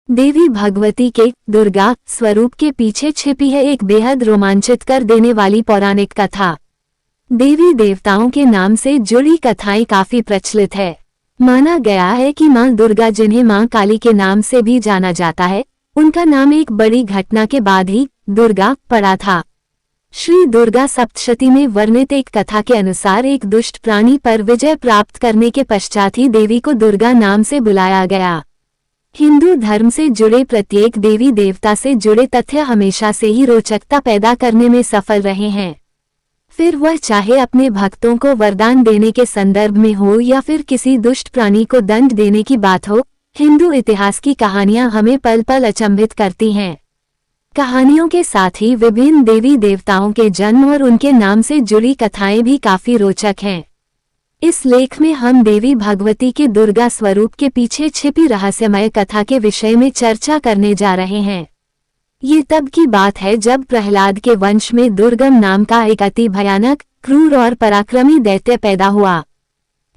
देवी भगवती के दुर्गा स्वरूप के पीछे छिपी है एक बेहद रोमांचित कर देने वाली पौराणिक कथा। देवी देवताओं के नाम से जुड़ी कथाएं काफी प्रचलित है। माना गया है कि मां दुर्गा, जिन्हें मां काली के नाम से भी जाना जाता है, उनका नाम एक बड़ी घटना के बाद ही दुर्गा पड़ा था। श्री दुर्गा सप्तशती में वर्णित एक कथा के अनुसार एक दुष्ट प्राणी पर विजय प्राप्त करने के पश्चात ही देवी को दुर्गा नाम से बुलाया गया। हिंदू धर्म से जुड़े प्रत्येक देवी देवता से जुड़े तथ्य हमेशा से ही रोचकता पैदा करने में सफल रहे हैं। फिर वह चाहे अपने भक्तों को वरदान देने के संदर्भ में हो या फिर किसी दुष्ट प्राणी को दंड देने की बात हो, हिंदू इतिहास की कहानियां हमें पल पल अचंभित करती हैं। कहानियों के साथ ही विभिन्न देवी देवताओं के जन्म और उनके नाम से जुड़ी कथाएं भी काफी रोचक हैं। इस लेख में हम देवी भगवती के दुर्गा स्वरूप के पीछे छिपी रहस्यमय कथा के विषय में चर्चा करने जा रहे हैं। ये तब की बात है जब प्रहलाद के वंश में दुर्गम नाम का एक अति भयानक, क्रूर और पराक्रमी दैत्य पैदा हुआ।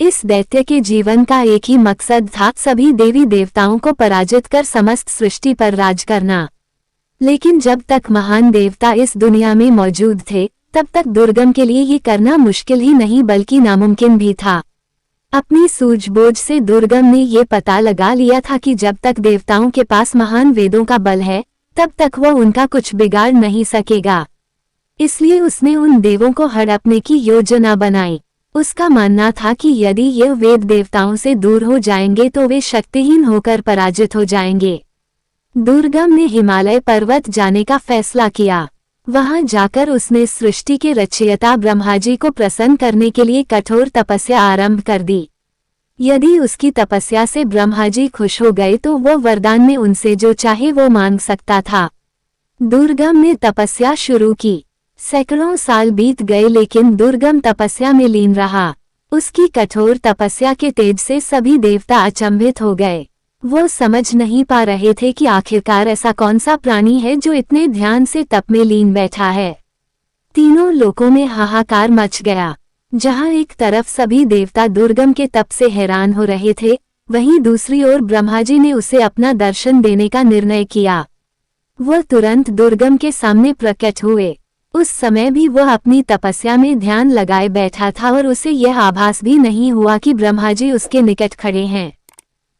इस दैत्य के जीवन का एक ही मकसद था, सभी देवी देवताओं को पराजित कर समस्त सृष्टि पर राज करना। लेकिन जब तक महान देवता इस दुनिया में मौजूद थे, तब तक दुर्गम के लिए ये करना मुश्किल ही नहीं बल्कि नामुमकिन भी था। अपनी सूझबूझ से दुर्गम ने ये पता लगा लिया था कि जब तक देवताओं के पास महान वेदों का बल है, तब तक वह उनका कुछ बिगाड़ नहीं सकेगा। इसलिए उसने उन देवों को हड़पने की योजना बनाई। उसका मानना था कि यदि ये वेद देवताओं से दूर हो जाएंगे तो वे शक्तिहीन होकर पराजित हो जाएंगे। दुर्गम ने हिमालय पर्वत जाने का फैसला किया। वहां जाकर उसने सृष्टि के रचयिता ब्रह्मा जी को प्रसन्न करने के लिए कठोर तपस्या आरंभ कर दी। यदि उसकी तपस्या से ब्रह्मा जी खुश हो गए तो वह वरदान में उनसे जो चाहे वो मांग सकता था। दुर्गम ने तपस्या शुरू की। सैकड़ों साल बीत गए लेकिन दुर्गम तपस्या में लीन रहा। उसकी कठोर तपस्या के तेज से सभी देवता अचंभित हो गए। वो समझ नहीं पा रहे थे कि आखिरकार ऐसा कौन सा प्राणी है जो इतने ध्यान से तप में लीन बैठा है। तीनों लोकों में हाहाकार मच गया। जहां एक तरफ सभी देवता दुर्गम के तप से हैरान हो रहे थे, वहीं दूसरी ओर ब्रह्मा जी ने उसे अपना दर्शन देने का निर्णय किया। वह तुरंत दुर्गम के सामने प्रकट हुए। उस समय भी वह अपनी तपस्या में ध्यान लगाए बैठा था और उसे यह आभास भी नहीं हुआ कि ब्रह्मा जी उसके निकट खड़े हैं।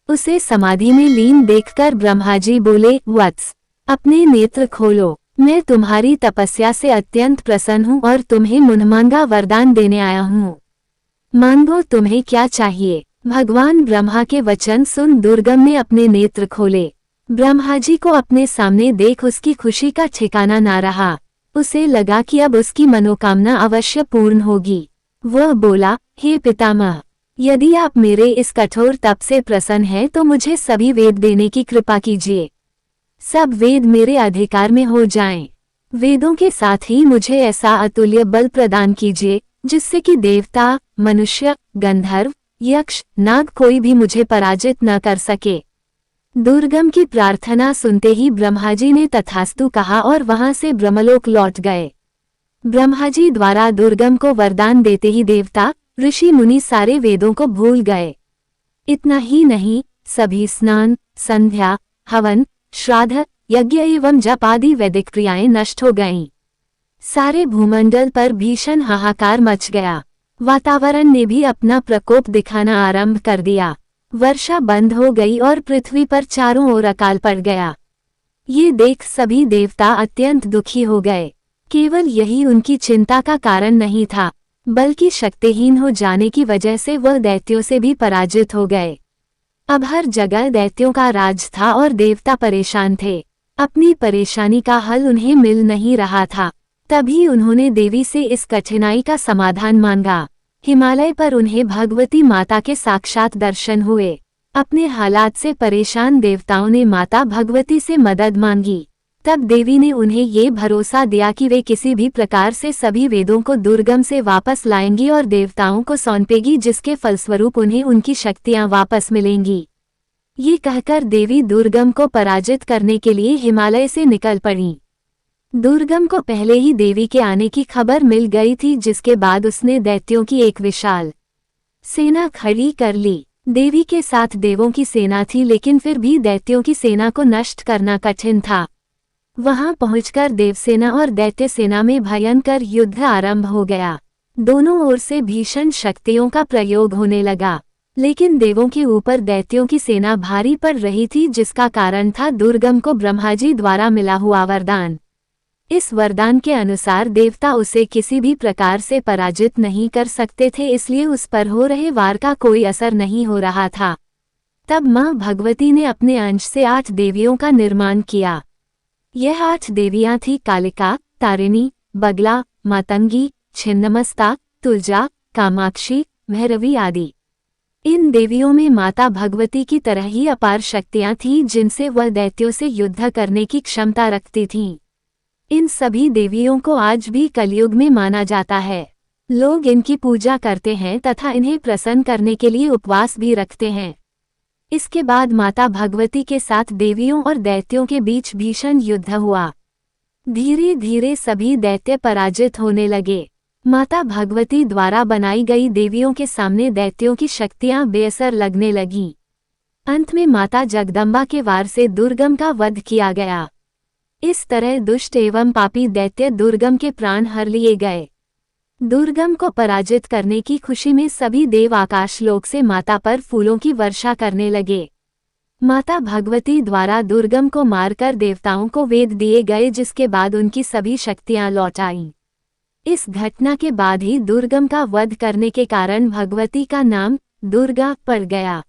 उसे समाधि में लीन देखकर ब्रह्मा जी बोले, वत्स, अपने नेत्र खोलो। मैं तुम्हारी तपस्या से अत्यंत प्रसन्न हूँ और तुम्हें मुनमांगा वरदान देने आया हूँ। मांगो, तुम्हें क्या चाहिए। भगवान ब्रह्मा के वचन सुन दुर्गम ने अपने नेत्र खोले। ब्रह्मा जी को अपने सामने देख उसकी खुशी का ठिकाना ना रहा। उसे लगा कि अब उसकी मनोकामना अवश्य पूर्ण होगी। वह बोला, हे पितामह, यदि आप मेरे इस कठोर तप से प्रसन्न हैं तो मुझे सभी वेद देने की कृपा कीजिए। सब वेद मेरे अधिकार में हो जाएं। वेदों के साथ ही मुझे ऐसा अतुल्य बल प्रदान कीजिए जिससे कि देवता, मनुष्य, गंधर्व, यक्ष, नाग कोई भी मुझे पराजित न कर सके। दुर्गम की प्रार्थना सुनते ही ब्रह्मा जी ने तथास्तु कहा और वहां से ब्रह्मलोक लौट गए। ब्रह्मा जी द्वारा दुर्गम को वरदान देते ही देवता, ऋषि मुनि सारे वेदों को भूल गए। इतना ही नहीं, सभी स्नान, संध्या, हवन, श्राद्ध, यज्ञ एवं जप आदि वैदिक क्रियाएं नष्ट हो गईं। सारे भूमंडल पर भीषण हाहाकार मच गया। वातावरण ने भी अपना प्रकोप दिखाना आरंभ कर दिया। वर्षा बंद हो गई और पृथ्वी पर चारों ओर अकाल पड़ गया। ये देख सभी देवता अत्यंत दुखी हो गए। केवल यही उनकी चिंता का कारण नहीं था, बल्कि शक्तिहीन हो जाने की वजह से वह दैत्यों से भी पराजित हो गए। अब हर जगह दैत्यों का राज था और देवता परेशान थे। अपनी परेशानी का हल उन्हें मिल नहीं रहा था। तभी उन्होंने देवी से इस कठिनाई का समाधान मांगा। हिमालय पर उन्हें भगवती माता के साक्षात दर्शन हुए। अपने हालात से परेशान देवताओं ने माता भगवती से मदद मांगी। तब देवी ने उन्हें ये भरोसा दिया कि वे किसी भी प्रकार से सभी वेदों को दुर्गम से वापस लाएंगी और देवताओं को सौंपेगी, जिसके फलस्वरूप उन्हें उनकी शक्तियां वापस मिलेंगी। ये कहकर देवी दुर्गम को पराजित करने के लिए हिमालय से निकल पड़ी। दुर्गम को पहले ही देवी के आने की खबर मिल गई थी, जिसके बाद उसने दैत्यों की एक विशाल सेना खड़ी कर ली। देवी के साथ देवों की सेना थी, लेकिन फिर भी दैत्यों की सेना को नष्ट करना कठिन था। वहां पहुंचकर देवसेना और दैत्य सेना में भयंकर युद्ध आरंभ हो गया। दोनों ओर से भीषण शक्तियों का प्रयोग होने लगा, लेकिन देवों के ऊपर दैत्यों की सेना भारी पड़ रही थी, जिसका कारण था दुर्गम को ब्रह्माजी द्वारा मिला हुआ वरदान। इस वरदान के अनुसार देवता उसे किसी भी प्रकार से पराजित नहीं कर सकते थे, इसलिए उस पर हो रहे वार का कोई असर नहीं हो रहा था। तब मां भगवती ने अपने अंश से 8 देवियों का निर्माण किया। यह 8 देवियां थी कालिका, तारिणी, बगला, मातंगी, छिन्नमस्ता, तुलजा, कामाक्षी, भैरवी आदि। इन देवियों में माता भगवती की तरह ही अपार शक्तियां थीं, जिनसे वह दैत्यों से युद्ध करने की क्षमता रखती थीं। इन सभी देवियों को आज भी कलयुग में माना जाता है। लोग इनकी पूजा करते हैं तथा इन्हें प्रसन्न करने के लिए उपवास भी रखते हैं। इसके बाद माता भगवती के साथ देवियों और दैत्यों के बीच भीषण युद्ध हुआ। धीरे धीरे सभी दैत्य पराजित होने लगे। माता भगवती द्वारा बनाई गई देवियों के सामने दैत्यों की शक्तियां बेअसर लगने लगीं। अंत में माता जगदम्बा के वार से दुर्गम का वध किया गया। इस तरह दुष्ट एवं पापी दैत्य दुर्गम के प्राण हर लिए गए। दुर्गम को पराजित करने की खुशी में सभी देव आकाशलोक से माता पर फूलों की वर्षा करने लगे। माता भगवती द्वारा दुर्गम को मारकर देवताओं को वेद दिए गए, जिसके बाद उनकी सभी शक्तियां लौट आईं। इस घटना के बाद ही दुर्गम का वध करने के कारण भगवती का नाम दुर्गा पड़ गया।